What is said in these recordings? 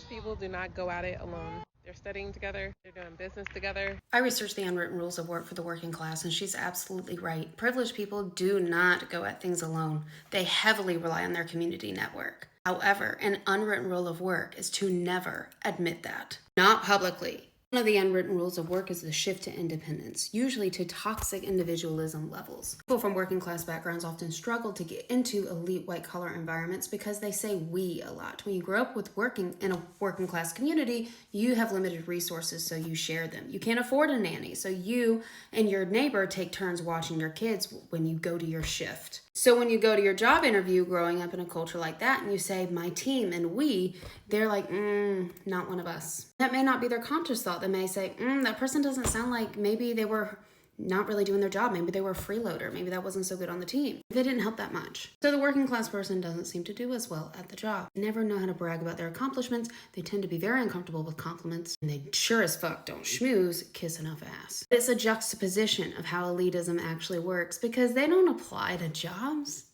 Privileged people do not go at it alone. They're studying together, they're doing business together. I researched the unwritten rules of work for the working class, and she's absolutely right. Privileged people do not go at things alone. They heavily rely on their community network. However, an unwritten rule of work is to never admit that. Not publicly. One of the unwritten rules of work is the shift to independence, usually to toxic individualism levels. People from working class backgrounds often struggle to get into elite white collar environments because they say we a lot. When you grow up with working in a working class community, you have limited resources, so you share them. You can't afford a nanny, so you and your neighbor take turns watching your kids when you go to your shift. So when you go to your job interview growing up in a culture like that and you say my team and we, they're like, not one of us. That may not be their conscious thought. They may say, that person doesn't sound like, maybe they were not really doing their job. Maybe they were a freeloader. Maybe that wasn't so good on the team. They didn't help that much. So the working class person doesn't seem to do as well at the job. They never know how to brag about their accomplishments. They tend to be very uncomfortable with compliments. And they sure as fuck don't schmooze, kiss enough ass. It's a juxtaposition of how elitism actually works because they don't apply to jobs.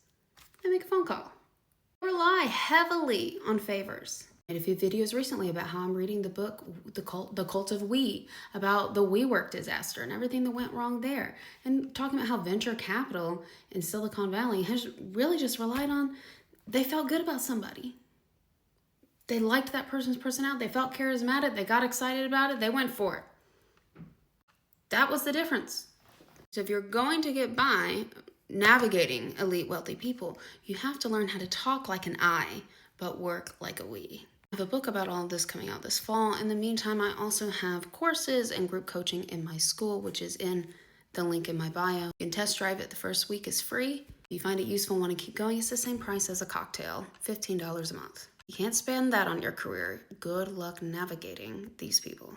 They make a phone call. They rely heavily on favors. I made a few videos recently about how I'm reading the book, The Cult of We, about the WeWork disaster and everything that went wrong there. And talking about how venture capital in Silicon Valley has really just relied on, they felt good about somebody. They liked that person's personality. They felt charismatic. They got excited about it. They went for it. That was the difference. So if you're going to get by navigating elite wealthy people, you have to learn how to talk like an I, but work like a we. I have a book about all of this coming out this fall. In the meantime, I also have courses and group coaching in my school, which is in the link in my bio. You can test drive it. The first week is free. If you find it useful and want to keep going, it's the same price as a cocktail, $15 a month. You can't spend that on your career. Good luck navigating these people.